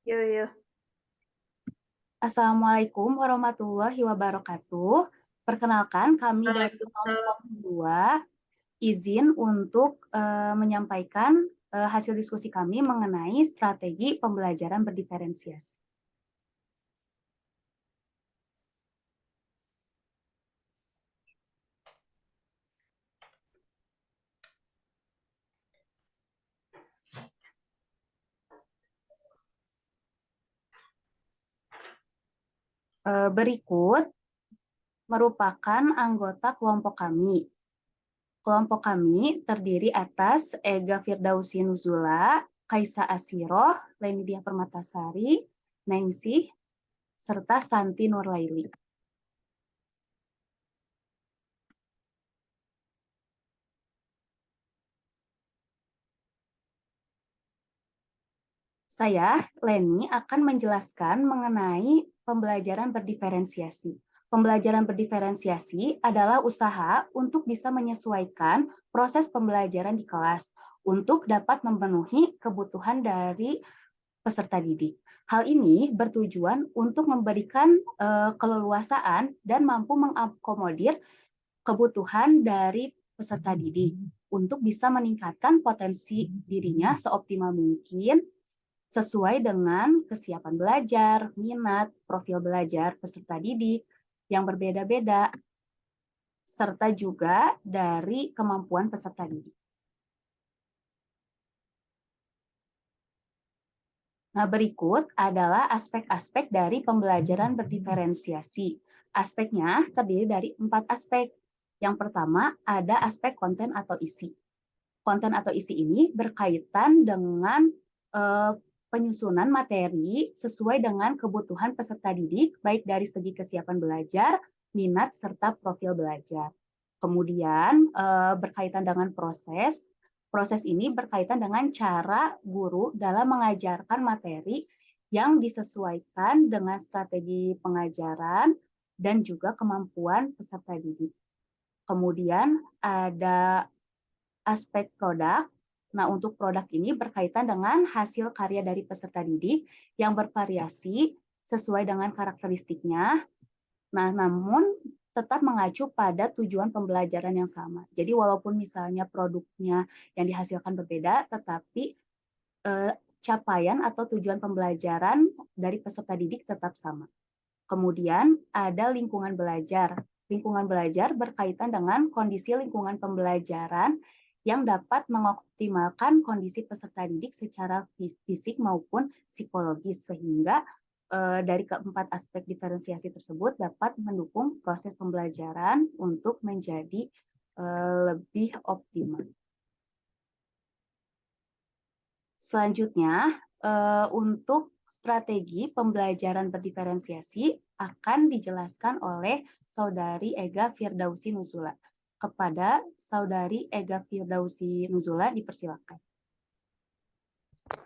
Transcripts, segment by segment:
Yo, yo. Assalamualaikum warahmatullahi wabarakatuh. Perkenalkan, kami dari kelompok 2 izin untuk menyampaikan hasil diskusi kami mengenai strategi pembelajaran berdiferensiasi. Berikut merupakan anggota kelompok kami. Kelompok kami terdiri atas Ega Firdausi Nuzula, Kaisa Asiroh, Lenidia Permatasari, Nengsih, serta Santi Nurlaili. Saya, Leni, akan menjelaskan mengenai pembelajaran berdiferensiasi. Pembelajaran berdiferensiasi adalah usaha untuk bisa menyesuaikan proses pembelajaran di kelas untuk dapat memenuhi kebutuhan dari peserta didik. Hal ini bertujuan untuk memberikan keleluasaan dan mampu mengakomodir kebutuhan dari peserta didik untuk bisa meningkatkan potensi dirinya seoptimal mungkin sesuai dengan kesiapan belajar, minat, profil belajar peserta didik yang berbeda-beda, serta juga dari kemampuan peserta didik. Nah, berikut adalah aspek-aspek dari pembelajaran berdiferensiasi. Aspeknya terdiri dari 4 aspek. Yang pertama, ada aspek konten atau isi. Konten atau isi ini berkaitan dengan penyusunan materi sesuai dengan kebutuhan peserta didik, baik dari segi kesiapan belajar, minat, serta profil belajar. Kemudian berkaitan dengan proses. Proses ini berkaitan dengan cara guru dalam mengajarkan materi yang disesuaikan dengan strategi pengajaran dan juga kemampuan peserta didik. Kemudian ada aspek produk. Nah, untuk produk ini berkaitan dengan hasil karya dari peserta didik yang bervariasi sesuai dengan karakteristiknya. Nah, namun tetap mengacu pada tujuan pembelajaran yang sama. Jadi walaupun misalnya produknya yang dihasilkan berbeda, tetapi capaian atau tujuan pembelajaran dari peserta didik tetap sama. Kemudian ada lingkungan belajar. Lingkungan belajar berkaitan dengan kondisi lingkungan pembelajaran yang dapat mengoptimalkan kondisi peserta didik secara fisik maupun psikologis sehingga dari keempat aspek diferensiasi tersebut dapat mendukung proses pembelajaran untuk menjadi lebih optimal. Selanjutnya, untuk strategi pembelajaran berdiferensiasi akan dijelaskan oleh Saudari Ega Firdausi Nuzula. Kepada Saudari Ega Firdausi Nuzula, dipersilakan.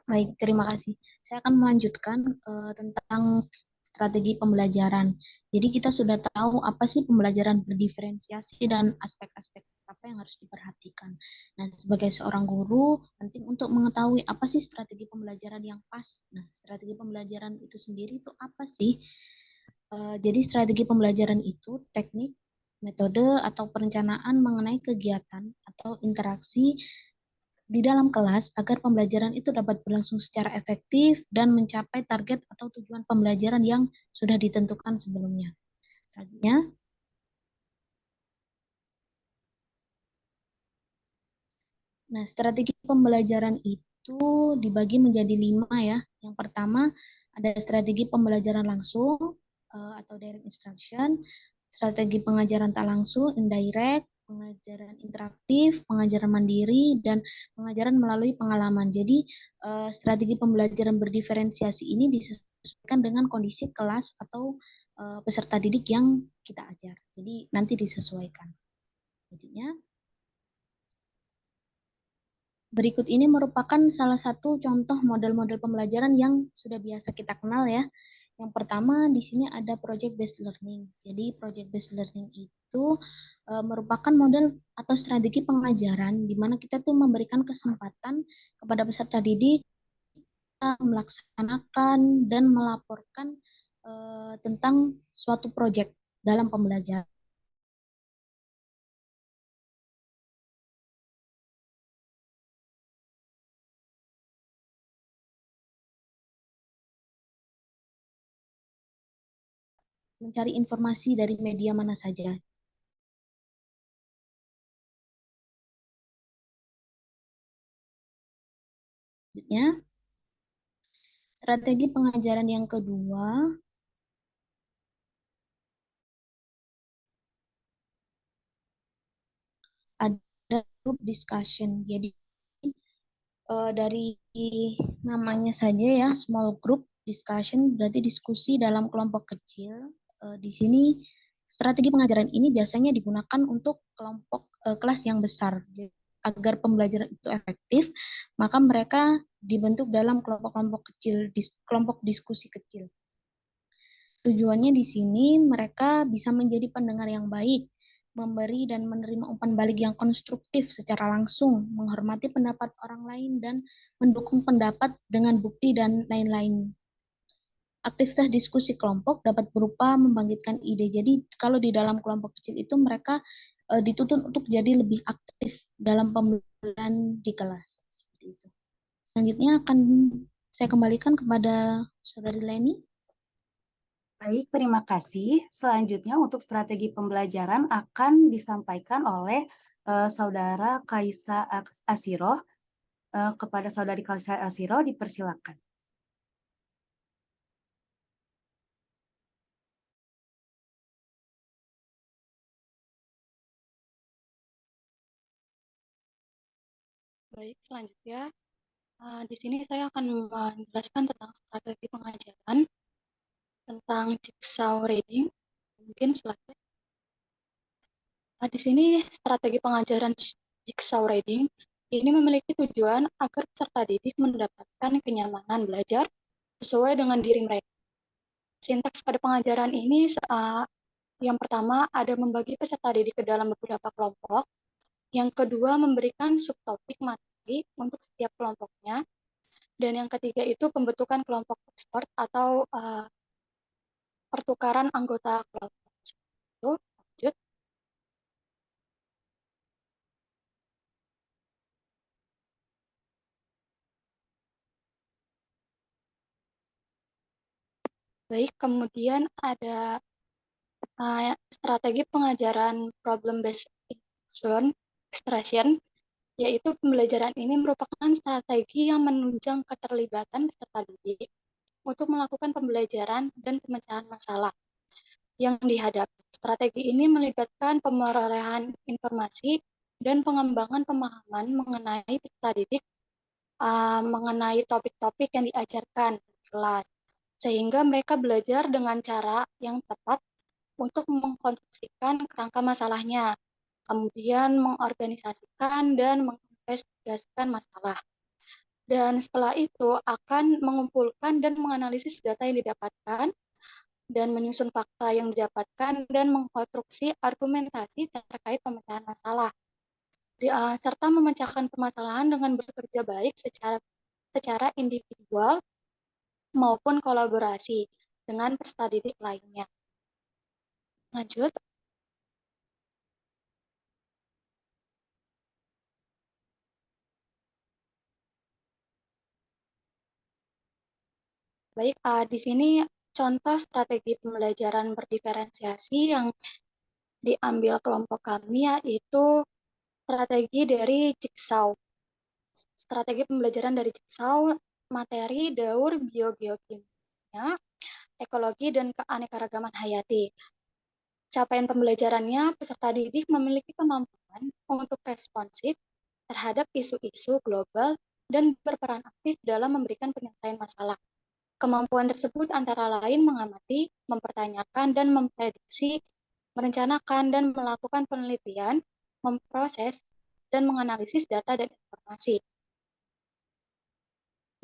Baik, terima kasih. Saya akan melanjutkan tentang strategi pembelajaran. Jadi kita sudah tahu apa sih pembelajaran berdiferensiasi dan aspek-aspek apa yang harus diperhatikan. Nah, sebagai seorang guru, penting untuk mengetahui apa sih strategi pembelajaran yang pas. Nah, strategi pembelajaran itu sendiri itu apa sih? Jadi strategi pembelajaran itu teknik, metode, atau perencanaan mengenai kegiatan atau interaksi di dalam kelas agar pembelajaran itu dapat berlangsung secara efektif dan mencapai target atau tujuan pembelajaran yang sudah ditentukan sebelumnya. Selanjutnya, nah strategi pembelajaran itu dibagi menjadi 5 ya. Yang pertama ada strategi pembelajaran langsung atau direct instruction, strategi pengajaran tak langsung indirect, pengajaran interaktif, pengajaran mandiri, dan pengajaran melalui pengalaman. Jadi, strategi pembelajaran berdiferensiasi ini disesuaikan dengan kondisi kelas atau peserta didik yang kita ajar. Jadi, nanti disesuaikan. Jadinya, berikut ini merupakan salah satu contoh model-model pembelajaran yang sudah biasa kita kenal ya. Yang pertama di sini ada project based learning. Jadi project based learning itu merupakan model atau strategi pengajaran di mana kita tuh memberikan kesempatan kepada peserta didik melaksanakan dan melaporkan tentang suatu proyek dalam pembelajaran. Mencari informasi dari media mana saja. Selanjutnya, strategi pengajaran yang kedua ada group discussion. Jadi dari namanya saja ya, small group discussion berarti diskusi dalam kelompok kecil. Di sini strategi pengajaran ini biasanya digunakan untuk kelompok kelas yang besar. Jadi, agar pembelajaran itu efektif, maka mereka dibentuk dalam kelompok-kelompok kecil, kelompok diskusi kecil. Tujuannya di sini mereka bisa menjadi pendengar yang baik, memberi dan menerima umpan balik yang konstruktif secara langsung, menghormati pendapat orang lain, dan mendukung pendapat dengan bukti dan lain-lain. Aktivitas diskusi kelompok dapat berupa membangkitkan ide. Jadi kalau di dalam kelompok kecil itu mereka dituntut untuk jadi lebih aktif dalam pembelajaran di kelas. Seperti itu. Selanjutnya akan saya kembalikan kepada Saudari Leni. Baik, terima kasih. Selanjutnya untuk strategi pembelajaran akan disampaikan oleh Saudara Kaisa Asiro. Kepada Saudari Kaisa Asiro, dipersilakan. Baik, selanjutnya di sini saya akan menjelaskan tentang strategi pengajaran tentang jigsaw reading. Mungkin selanjutnya. Di sini strategi pengajaran jigsaw reading ini memiliki tujuan agar peserta didik mendapatkan kenyamanan belajar sesuai dengan diri mereka. Sintaks pada pengajaran ini yang pertama ada membagi peserta didik ke dalam beberapa kelompok. Yang kedua memberikan subtopik materi untuk setiap kelompoknya. Dan yang ketiga itu pembentukan kelompok ekspor atau pertukaran anggota kelompok. Itu, lanjut. Baik, kemudian ada strategi pengajaran problem-based instruction, yaitu pembelajaran ini merupakan strategi yang menunjang keterlibatan peserta didik untuk melakukan pembelajaran dan pemecahan masalah yang dihadapi. Strategi ini melibatkan pemerolehan informasi dan pengembangan pemahaman mengenai peserta didik, mengenai topik-topik yang diajarkan di kelas, sehingga mereka belajar dengan cara yang tepat untuk mengkonstruksikan kerangka masalahnya, kemudian mengorganisasikan dan menginvestigasikan masalah. Dan setelah itu akan mengumpulkan dan menganalisis data yang didapatkan, dan menyusun fakta yang didapatkan, dan mengkonstruksi argumentasi terkait pemecahan masalah. Serta memecahkan permasalahan dengan bekerja baik secara individual maupun kolaborasi dengan peserta didik lainnya. Lanjut. Baik, di sini contoh strategi pembelajaran berdiferensiasi yang diambil kelompok kami yaitu strategi dari Jigsaw. Strategi pembelajaran dari Jigsaw, materi, daur, biogeokimia, ekologi, dan keanekaragaman hayati. Capaian pembelajarannya, peserta didik memiliki kemampuan untuk responsif terhadap isu-isu global dan berperan aktif dalam memberikan penyelesaian masalah. Kemampuan tersebut antara lain mengamati, mempertanyakan, dan memprediksi, merencanakan dan melakukan penelitian, memproses, dan menganalisis data dan informasi,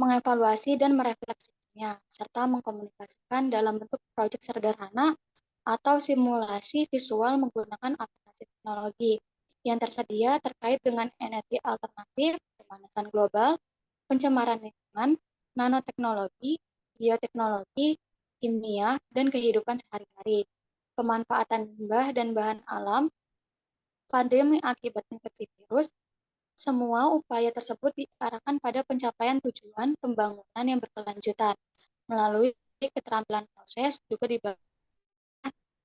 mengevaluasi dan merefleksikannya, serta mengkomunikasikan dalam bentuk proyek sederhana atau simulasi visual menggunakan aplikasi teknologi yang tersedia terkait dengan energi alternatif, pemanasan global, pencemaran lingkungan, nanoteknologi, bioteknologi, kimia, dan kehidupan sehari-hari, pemanfaatan limbah dan bahan alam, pandemi akibat infeksi virus. Semua upaya tersebut diarahkan pada pencapaian tujuan pembangunan yang berkelanjutan melalui keterampilan proses, juga dibahas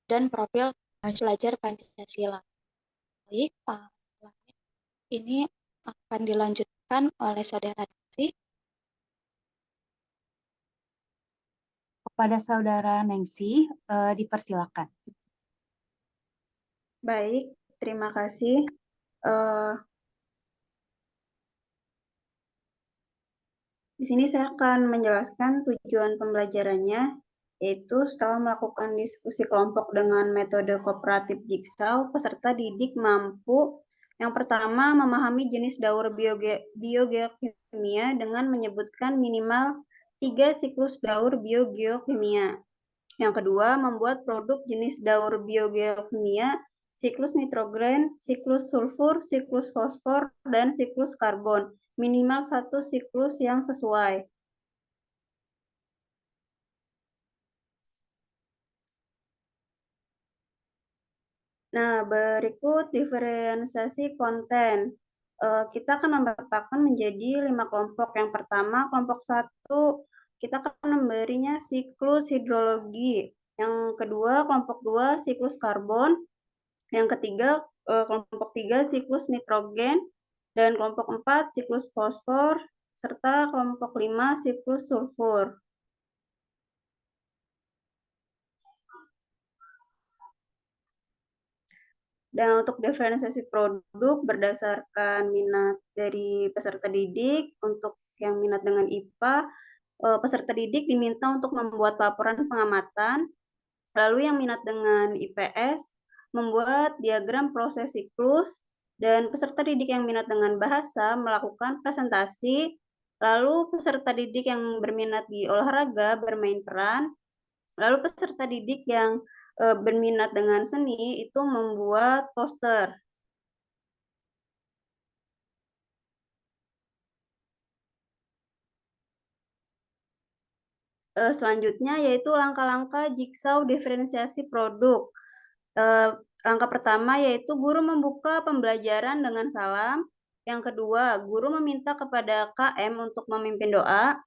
dan profil pelajar Pancasila. Baik, ini akan dilanjutkan oleh Saudara Desi. Kepada Saudara Nengsi, dipersilakan. Baik, terima kasih. Di sini saya akan menjelaskan tujuan pembelajarannya, yaitu setelah melakukan diskusi kelompok dengan metode kooperatif Jigsaw, peserta didik mampu yang pertama memahami jenis daur biogeokimia dengan menyebutkan minimal 3 siklus daur biogeokimia. Yang kedua, membuat produk jenis daur biogeokimia, siklus nitrogen, siklus sulfur, siklus fosfor, dan siklus karbon. Minimal 1 siklus yang sesuai. Nah, berikut diferensiasi konten. Kita akan memetakan menjadi 5 kelompok. Yang pertama, kelompok 1, kita akan memberinya siklus hidrologi. Yang kedua, kelompok 2, siklus karbon. Yang ketiga, kelompok 3, siklus nitrogen. Dan kelompok 4, siklus fosfor. Serta kelompok 5, siklus sulfur. Dan untuk diferensiasi produk berdasarkan minat dari peserta didik, untuk yang minat dengan IPA, peserta didik diminta untuk membuat laporan pengamatan. Lalu yang minat dengan IPS, membuat diagram proses siklus. Dan peserta didik yang minat dengan bahasa melakukan presentasi. Lalu peserta didik yang berminat di olahraga bermain peran. Lalu peserta didik yang berminat dengan seni itu membuat poster. Selanjutnya yaitu langkah-langkah Jigsaw diferensiasi produk. Langkah pertama yaitu guru membuka pembelajaran dengan salam. Yang kedua, guru meminta kepada KM untuk memimpin doa.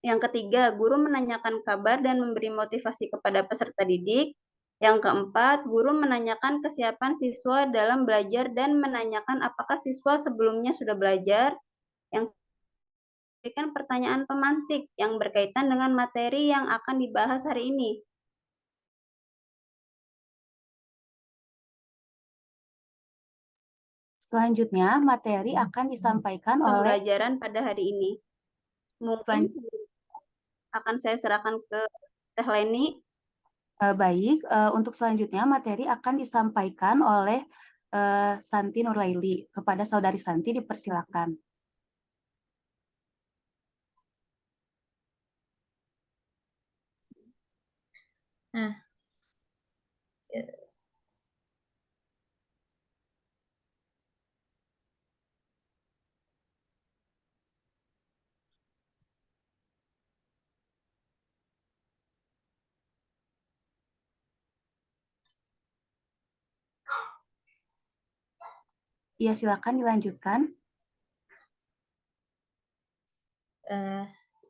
Yang ketiga, guru menanyakan kabar dan memberi motivasi kepada peserta didik. Yang keempat, guru menanyakan kesiapan siswa dalam belajar dan menanyakan apakah siswa sebelumnya sudah belajar. Yang berikan pertanyaan pemantik yang berkaitan dengan materi yang akan dibahas hari ini. Selanjutnya, materi akan disampaikan oleh Pembelajaran pada hari ini. Mungkin akan saya serahkan ke Teh Leni. Baik, untuk selanjutnya materi akan disampaikan oleh Santi Nurlaili. Kepada Saudari Santi dipersilakan. Nah, Iya, silakan dilanjutkan.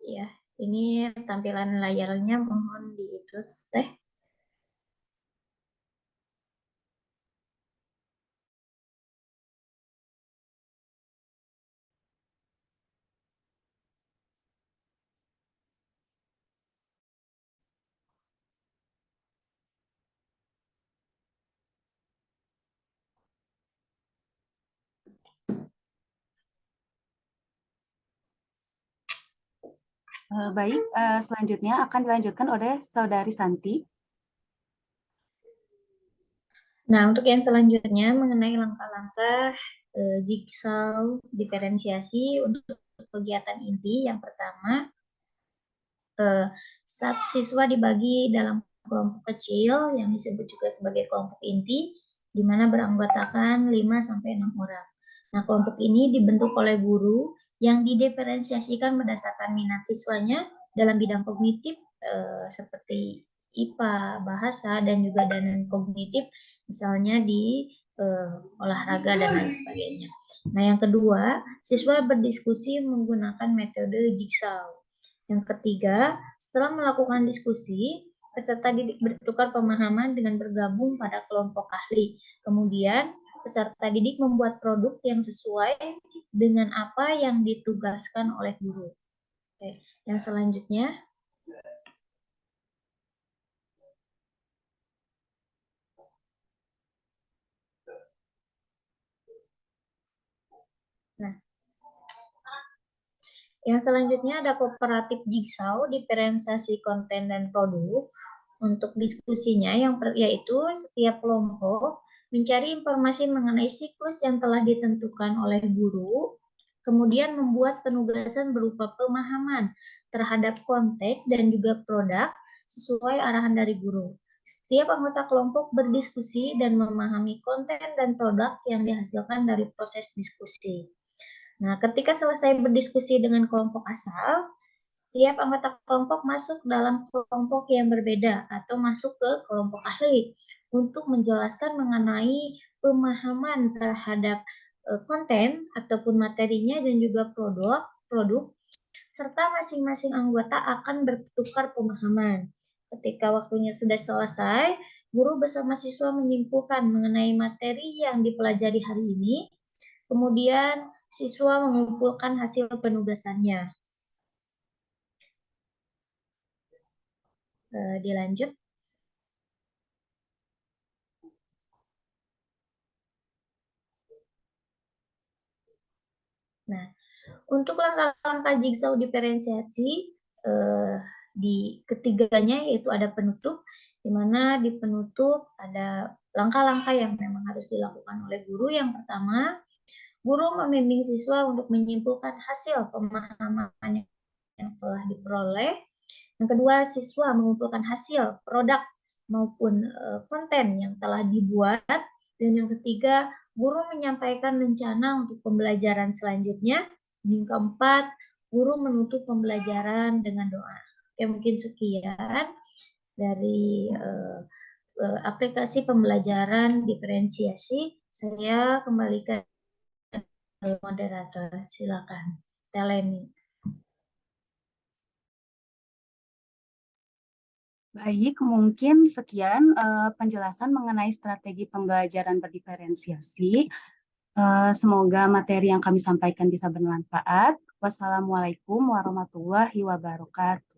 ya, ini tampilan layarnya mohon di itu Teh. Baik, selanjutnya akan dilanjutkan oleh Saudari Santi. Nah, untuk yang selanjutnya mengenai langkah-langkah Jigsaw diferensiasi untuk kegiatan inti. Yang pertama, saat siswa dibagi dalam kelompok kecil yang disebut juga sebagai kelompok inti, di mana beranggotakan 5-6 orang. Nah, kelompok ini dibentuk oleh guru yang didiferensiasikan berdasarkan minat siswanya dalam bidang kognitif seperti IPA, bahasa, dan juga dan kognitif, misalnya di olahraga dan lain sebagainya. Nah, yang kedua, siswa berdiskusi menggunakan metode jigsaw. Yang ketiga, setelah melakukan diskusi, peserta didik bertukar pemahaman dengan bergabung pada kelompok ahli. Kemudian, peserta didik membuat produk yang sesuai dengan apa yang ditugaskan oleh guru. Oke, yang selanjutnya. Nah, yang selanjutnya ada kooperatif jigsaw, diferensiasi konten dan produk. Untuk diskusinya yaitu setiap kelompok mencari informasi mengenai siklus yang telah ditentukan oleh guru, kemudian membuat penugasan berupa pemahaman terhadap konteks dan juga produk sesuai arahan dari guru. Setiap anggota kelompok berdiskusi dan memahami konten dan produk yang dihasilkan dari proses diskusi. Nah, ketika selesai berdiskusi dengan kelompok asal, setiap anggota kelompok masuk dalam kelompok yang berbeda atau masuk ke kelompok ahli untuk menjelaskan mengenai pemahaman terhadap konten ataupun materinya dan juga produk, serta masing-masing anggota akan bertukar pemahaman. Ketika waktunya sudah selesai, guru bersama siswa menyimpulkan mengenai materi yang dipelajari hari ini, kemudian siswa mengumpulkan hasil penugasannya. Dilanjut. Nah, untuk langkah-langkah jigsaw diferensiasi di ketiganya yaitu ada penutup, di mana di penutup ada langkah-langkah yang memang harus dilakukan oleh guru. Yang pertama, guru membimbing siswa untuk menyimpulkan hasil pemahaman yang telah diperoleh. Yang kedua, siswa mengumpulkan hasil produk maupun konten yang telah dibuat. Dan yang ketiga, guru menyampaikan rencana untuk pembelajaran selanjutnya. Yang keempat, guru menutup pembelajaran dengan doa. Oke, mungkin sekian dari aplikasi pembelajaran diferensiasi. Saya kembalikan ke moderator. Silakan, Telemi. Baik, mungkin sekian penjelasan mengenai strategi pembelajaran berdiferensiasi. Semoga materi yang kami sampaikan bisa bermanfaat. Wassalamualaikum warahmatullahi wabarakatuh.